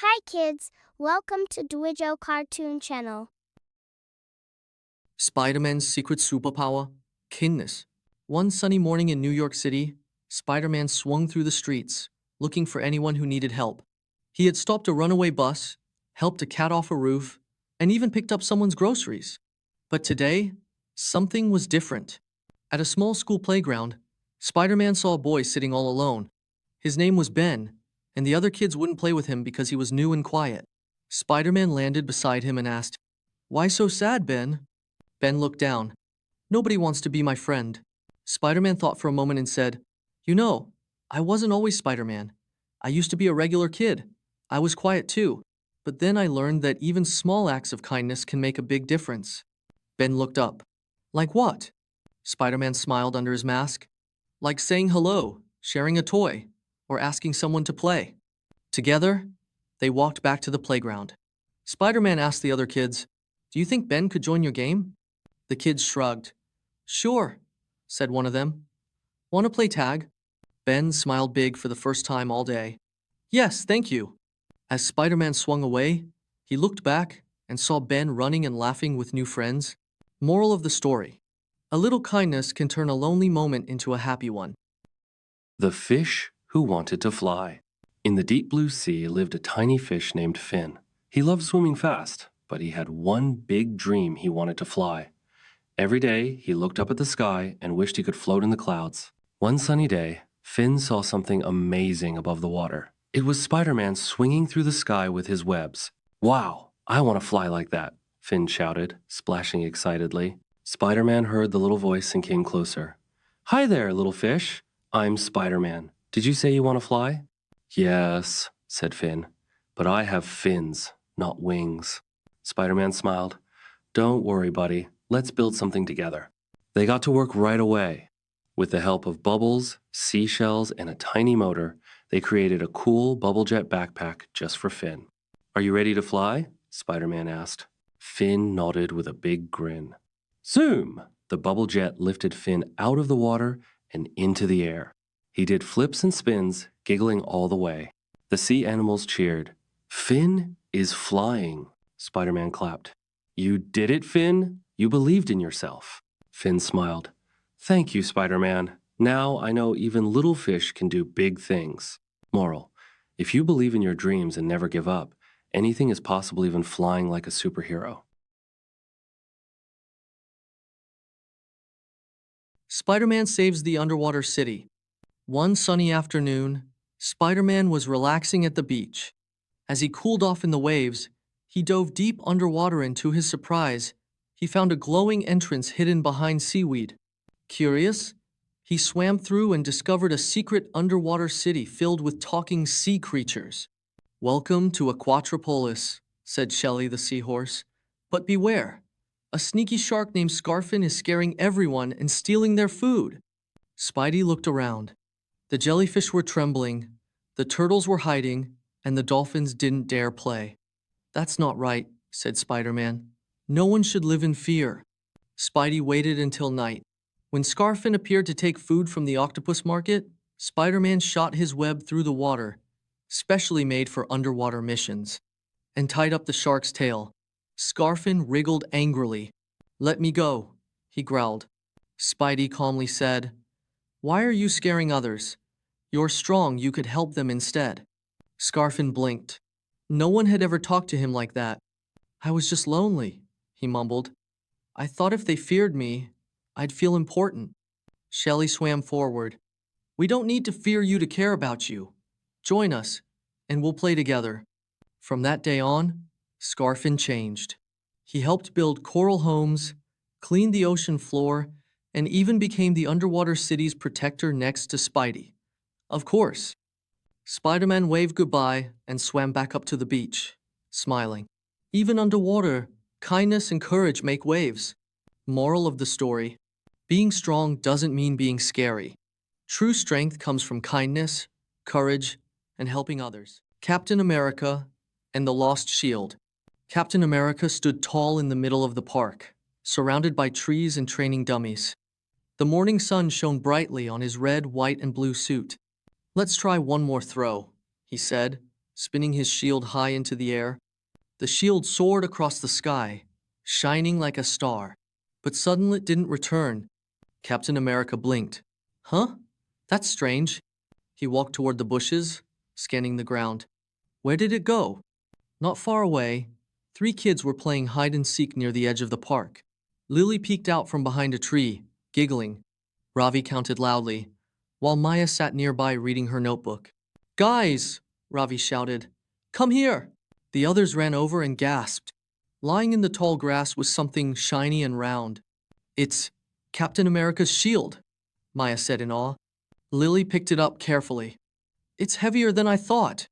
Hi kids, welcome to DwiJoCartoon channel. SpiderMan's secret superpower, kindness. One sunny morning in New York City, Spider-Man swung through the streets, looking for anyone who needed help. He had stopped a runaway bus, helped a cat off a roof, and even picked up someone's groceries. But today, something was different. At a small school playground, Spider-Man saw a boy sitting all alone. His name was Ben, and the other kids wouldn't play with him because he was new and quiet. Spider-Man landed beside him and asked, "Why so sad, Ben?" Ben looked down. "Nobody wants to be my friend." Spider-Man thought for a moment and said, "You know, I wasn't always Spider-Man. I used to be a regular kid. I was quiet too. But then I learned that even small acts of kindness can make a big difference." Ben looked up. "Like what?" Spider-Man smiled under his mask. "Like saying hello, sharing a toy, or asking someone to play." Together, they walked back to the playground. Spider-Man asked the other kids, "Do you think Ben could join your game?" The kids shrugged. "Sure," said one of them. "Want to play tag?" Ben smiled big for the first time all day. "Yes, thank you." As Spider-Man swung away, he looked back and saw Ben running and laughing with new friends. Moral of the story: a little kindness can turn a lonely moment into a happy one. The fish who wanted to fly. In the deep blue sea lived a tiny fish named Finn. He loved swimming fast, but he had one big dream: he wanted to fly. Every day, he looked up at the sky and wished he could float in the clouds. One sunny day, Finn saw something amazing above the water. It was Spider-Man swinging through the sky with his webs. "Wow, I want to fly like that," Finn shouted, splashing excitedly. Spider-Man heard the little voice and came closer. "Hi there, little fish. I'm Spider-Man. Did you say you want to fly?" "Yes," said Finn, "but I have fins, not wings." Spider-Man smiled. "Don't worry, buddy. Let's build something together." They got to work right away. With the help of bubbles, seashells, and a tiny motor, they created a cool bubble jet backpack just for Finn. "Are you ready to fly?" Spider-Man asked. Finn nodded with a big grin. Zoom! The bubble jet lifted Finn out of the water and into the air. He did flips and spins, giggling all the way. The sea animals cheered. "Finn is flying!" Spider-Man clapped. "You did it, Finn! You believed in yourself." Finn smiled. "Thank you, Spider-Man. Now I know even little fish can do big things." Moral: if you believe in your dreams and never give up, anything is possible, even flying like a superhero. Spider-Man saves the underwater city. One sunny afternoon, Spider-Man was relaxing at the beach. As he cooled off in the waves, he dove deep underwater and to his surprise, he found a glowing entrance hidden behind seaweed. Curious, he swam through and discovered a secret underwater city filled with talking sea creatures. "Welcome to Aquatropolis," said Shelley the seahorse. "But beware, a sneaky shark named Scarfin is scaring everyone and stealing their food." Spidey looked around. The jellyfish were trembling, the turtles were hiding, and the dolphins didn't dare play. "That's not right," said Spider-Man. "No one should live in fear." Spidey waited until night. When Scarfin appeared to take food from the octopus market, Spider-Man shot his web through the water, specially made for underwater missions, and tied up the shark's tail. Scarfin wriggled angrily. "Let me go," he growled. Spidey calmly said, "Why are you scaring others? You're strong, you could help them instead." Scarfin blinked. No one had ever talked to him like that. "I was just lonely," he mumbled. "I thought if they feared me, I'd feel important." Shelley swam forward. "We don't need to fear you to care about you. Join us, and we'll play together." From that day on, Scarfin changed. He helped build coral homes, cleaned the ocean floor, and even became the underwater city's protector next to Spidey. Of course. Spider-Man waved goodbye and swam back up to the beach, smiling. Even underwater, kindness and courage make waves. Moral of the story: being strong doesn't mean being scary. True strength comes from kindness, courage, and helping others. Captain America and the Lost Shield. Captain America stood tall in the middle of the park, surrounded by trees and training dummies. The morning sun shone brightly on his red, white, and blue suit. "Let's try one more throw," he said, spinning his shield high into the air. The shield soared across the sky, shining like a star. But suddenly it didn't return. Captain America blinked. Huh? That's strange. He walked toward the bushes, scanning the ground. Where did it go? Not far away, 3 kids were playing hide and seek near the edge of the park. Lily peeked out from behind a tree, giggling. Ravi counted loudly, while Maya sat nearby reading her notebook. Guys, Ravi shouted. Come here! The others ran over and gasped. Lying in the tall grass was something shiny and round. It's Captain America's shield, Maya said in awe. Lily picked it up carefully. It's heavier than I thought.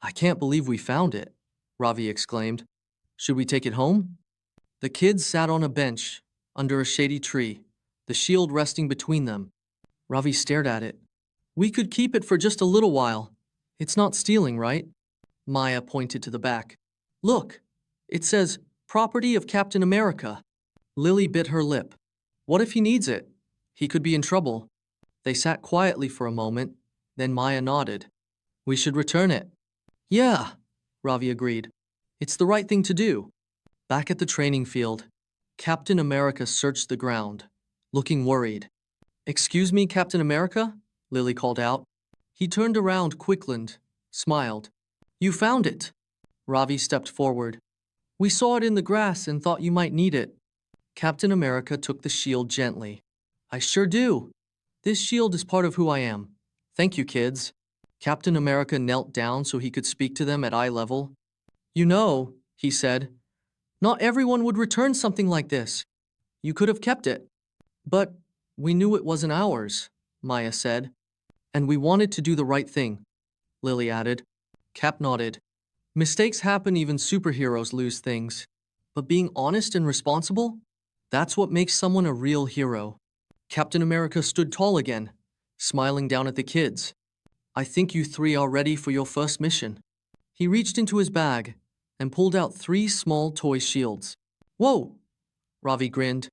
I can't believe we found it, Ravi exclaimed. Should we take it home? The kids sat on a bench under a shady tree, the shield resting between them. Ravi stared at it. We could keep it for just a little while. It's not stealing, right? Maya pointed to the back. Look, it says, Property of Captain America. Lily bit her lip. What if he needs it? He could be in trouble. They sat quietly for a moment, then Maya nodded. We should return it. Yeah, Ravi agreed. It's the right thing to do. Back at the training field, Captain America searched the ground, looking worried. Excuse me, Captain America? Lily called out. He turned around quickly, smiled. You found it. Ravi stepped forward. We saw it in the grass and thought you might need it. Captain America took the shield gently. I sure do. This shield is part of who I am. Thank you, kids. Captain America knelt down so he could speak to them at eye level. You know, he said, not everyone would return something like this. You could have kept it. But we knew it wasn't ours, Maya said. And we wanted to do the right thing, Lily added. Cap nodded. Mistakes happen, even superheroes lose things. But being honest and responsible? That's what makes someone a real hero. Captain America stood tall again, smiling down at the kids. I think you 3 are ready for your first mission. He reached into his bag and pulled out 3 small toy shields. Whoa! Ravi grinned.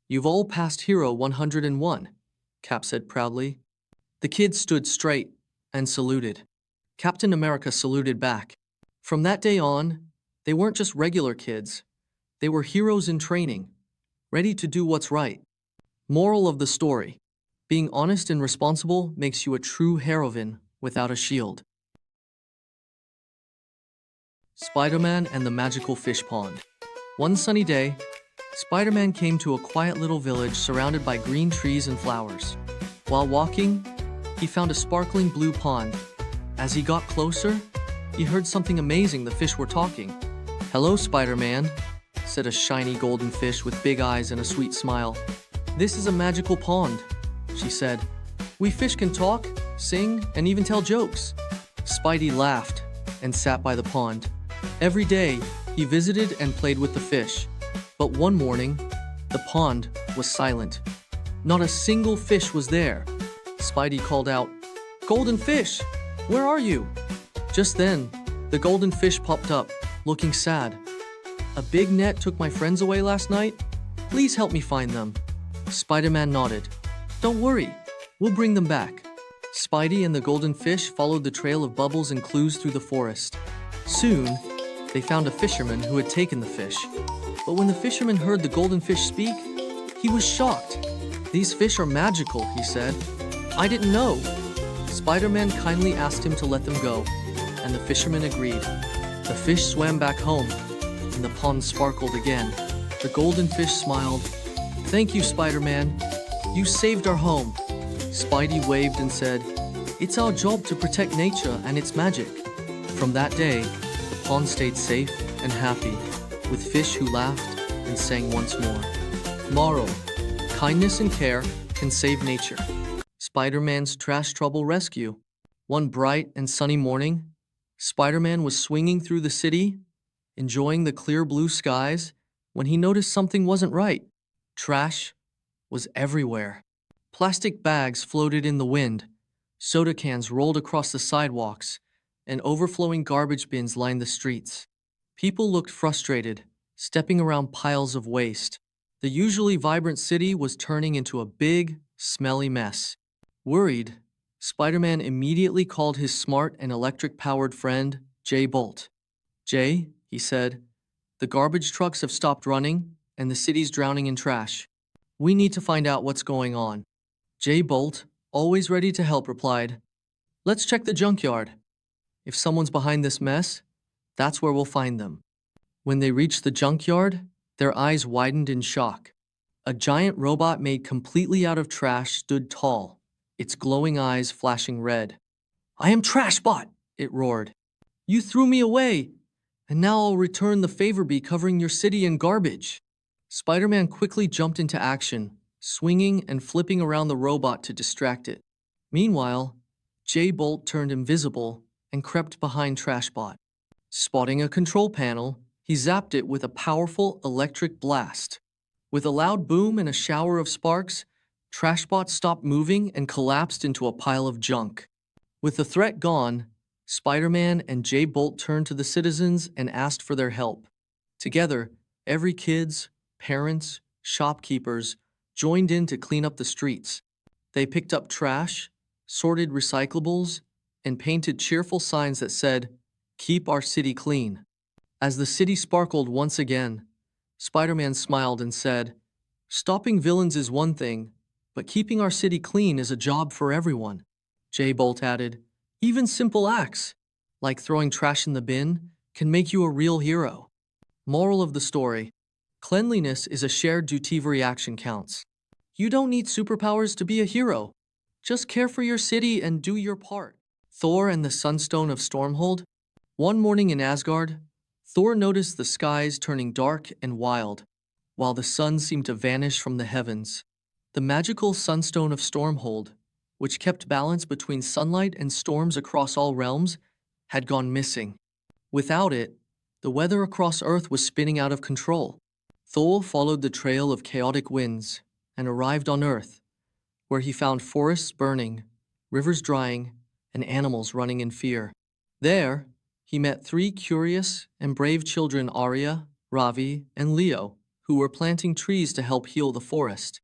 You've all passed Hero 101, Cap said proudly. The kids stood straight and saluted. Captain America saluted back. From that day on, they weren't just regular kids. They were heroes in training, ready to do what's right. Moral of the story: being honest and responsible makes you a true heroine without a shield. Spider-Man and the Magical Fish Pond. One sunny day, Spider-Man came to a quiet little village surrounded by green trees and flowers. While walking, he found a sparkling blue pond. As he got closer, he heard something amazing. The fish were talking. Hello, Spider-Man, said a shiny golden fish with big eyes and a sweet smile. This is a magical pond, she said. We fish can talk, sing, and even tell jokes. Spidey laughed and sat by the pond. Every day, he visited and played with the fish. But one morning, the pond was silent. Not a single fish was there. Spidey called out, Golden fish, where are you? Just then, the golden fish popped up, looking sad. A big net took my friends away last night. Please help me find them. Spider-Man nodded. Don't worry, we'll bring them back. Spidey and the golden fish followed the trail of bubbles and clues through the forest. Soon, they found a fisherman who had taken the fish. But when the fisherman heard the golden fish speak, he was shocked. These fish are magical, he said. I didn't know. Spider-Man kindly asked him to let them go, and the fisherman agreed. The fish swam back home, and the pond sparkled again. The golden fish smiled. Thank you, Spider-Man. You saved our home. Spidey waved and said, It's our job to protect nature and its magic. From that day, the pond stayed safe and happy, with fish who laughed and sang once more. Moral: kindness and care can save nature. Spider-Man's Trash Trouble Rescue. One bright and sunny morning, Spider-Man was swinging through the city, enjoying the clear blue skies, when he noticed something wasn't right. Trash was everywhere. Plastic bags floated in the wind, soda cans rolled across the sidewalks, and overflowing garbage bins lined the streets. People looked frustrated, stepping around piles of waste. The usually vibrant city was turning into a big, smelly mess. Worried, Spider-Man immediately called his smart and electric-powered friend, Jay Bolt. Jay, he said, the garbage trucks have stopped running, and the city's drowning in trash. We need to find out what's going on. Jay Bolt, always ready to help, replied, let's check the junkyard. If someone's behind this mess, that's where we'll find them. When they reached the junkyard, their eyes widened in shock. A giant robot made completely out of trash stood tall, its glowing eyes flashing red. I am Trashbot, it roared. You threw me away, and now I'll return the favor by covering your city in garbage. Spider-Man quickly jumped into action, swinging and flipping around the robot to distract it. Meanwhile, Jay Bolt turned invisible and crept behind Trashbot. Spotting a control panel, he zapped it with a powerful electric blast. With a loud boom and a shower of sparks, Trashbot stopped moving and collapsed into a pile of junk. With the threat gone, Spider-Man and Jay Bolt turned to the citizens and asked for their help. Together, every kids, parents, shopkeepers joined in to clean up the streets. They picked up trash, sorted recyclables, and painted cheerful signs that said, "Keep our city clean." As the city sparkled once again, Spider-Man smiled and said, stopping villains is one thing, but keeping our city clean is a job for everyone. Jay Bolt added, even simple acts, like throwing trash in the bin, can make you a real hero. Moral of the story: cleanliness is a shared duty. Every action counts. You don't need superpowers to be a hero. Just care for your city and do your part. Thor and the Sunstone of Stormhold. One morning in Asgard, Thor noticed the skies turning dark and wild, while the sun seemed to vanish from the heavens. The magical Sunstone of Stormhold, which kept balance between sunlight and storms across all realms, had gone missing. Without it, the weather across Earth was spinning out of control. Thor followed the trail of chaotic winds and arrived on Earth, where he found forests burning, rivers drying, and animals running in fear. There, he met 3 curious and brave children, Arya, Ravi, and Leo, who were planting trees to help heal the forest.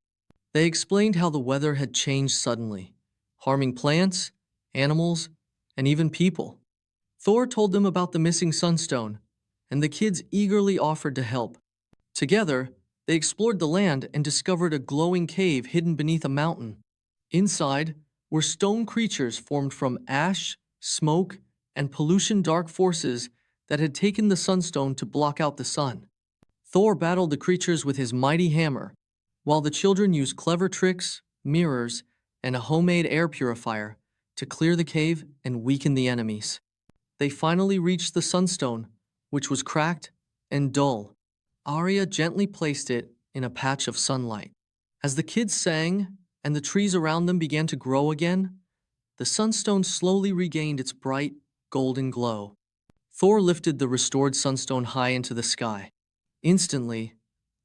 They explained how the weather had changed suddenly, harming plants, animals, and even people. Thor told them about the missing Sunstone, and the kids eagerly offered to help. Together, they explored the land and discovered a glowing cave hidden beneath a mountain. Inside were stone creatures formed from ash, smoke, and pollution, dark forces that had taken the Sunstone to block out the sun. Thor battled the creatures with his mighty hammer, while the children used clever tricks, mirrors, and a homemade air purifier to clear the cave and weaken the enemies. They finally reached the Sunstone, which was cracked and dull. Arya gently placed it in a patch of sunlight. As the kids sang and the trees around them began to grow again, the Sunstone slowly regained its bright, golden glow. Thor lifted the restored Sunstone high into the sky. Instantly,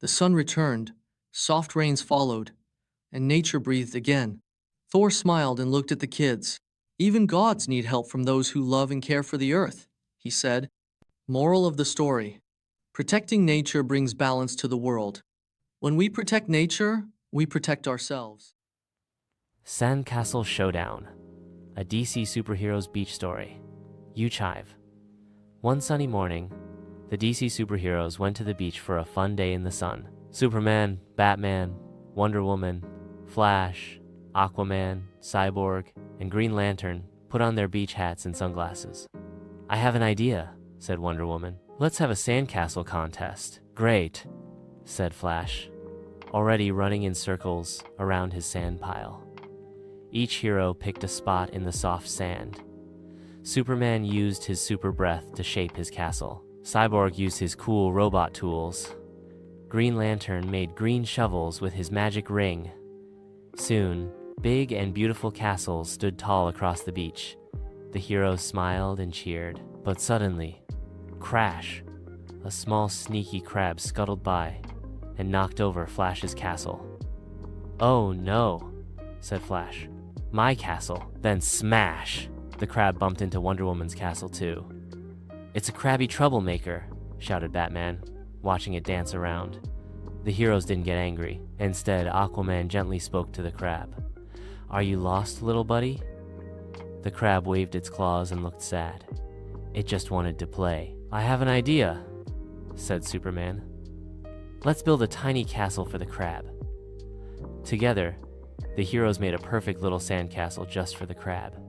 the sun returned, soft rains followed, and nature breathed again. Thor smiled and looked at the kids. Even gods need help from those who love and care for the earth, he said. Moral of the story: protecting nature brings balance to the world. When we protect nature, we protect ourselves. Sandcastle Showdown, a DC superheroes beach story. You Chive. One sunny morning, the DC superheroes went to the beach for a fun day in the sun. Superman, Batman, Wonder Woman, Flash, Aquaman, Cyborg, and Green Lantern put on their beach hats and sunglasses. I have an idea, said Wonder Woman. Let's have a sandcastle contest. Great, said Flash, already running in circles around his sand pile. Each hero picked a spot in the soft sand. Superman used his super breath to shape his castle. Cyborg used his cool robot tools. Green Lantern made green shovels with his magic ring. Soon, big and beautiful castles stood tall across the beach. The heroes smiled and cheered, but suddenly, crash! A small sneaky crab scuttled by and knocked over Flash's castle. Oh no, said Flash. My castle. Then smash! The crab bumped into Wonder Woman's castle too. It's a crabby troublemaker, shouted Batman, watching it dance around. The heroes didn't get angry. Instead, Aquaman gently spoke to the crab. Are you lost, little buddy? The crab waved its claws and looked sad. It just wanted to play. I have an idea, said Superman. Let's build a tiny castle for the crab. Together, the heroes made a perfect little sandcastle just for the crab.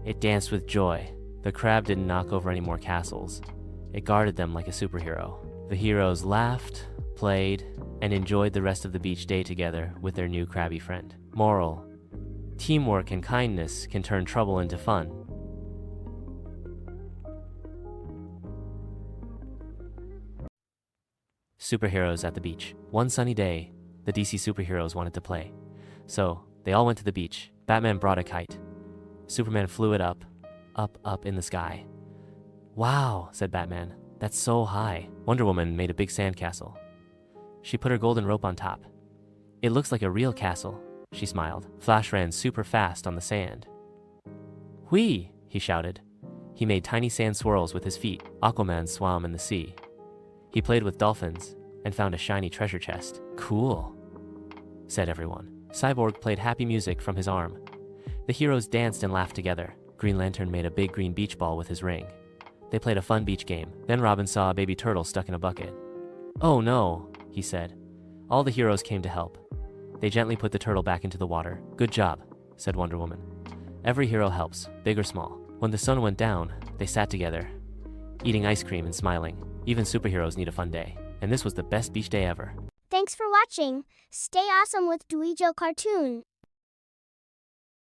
It danced with joy. The crab didn't knock over any more castles. It guarded them like a superhero. The heroes laughed, played, and enjoyed the rest of the beach day together with their new crabby friend. Moral: teamwork and kindness can turn trouble into fun. Superheroes at the beach. One sunny day, the DC superheroes wanted to play. So, they all went to the beach. Batman brought a kite. Superman flew it up in the sky. Wow, said Batman. That's so high. Wonder Woman made a big sandcastle. She put her golden rope on top. It looks like a real castle, she smiled. Flash ran super fast on the sand. Whee! He shouted. He made tiny sand swirls with his feet. Aquaman swam in the sea. He played with dolphins and found a shiny treasure chest. Cool, said everyone. Cyborg played happy music from his arm. The heroes danced and laughed together. Green Lantern made a big green beach ball with his ring. They played a fun beach game. Then Robin saw a baby turtle stuck in a bucket. Oh no, he said. All the heroes came to help. They gently put the turtle back into the water. Good job, said Wonder Woman. Every hero helps, big or small. When the sun went down, they sat together, eating ice cream and smiling. Even superheroes need a fun day. And this was the best beach day ever. Thanks for watching. Stay awesome with DwiJoCartoon.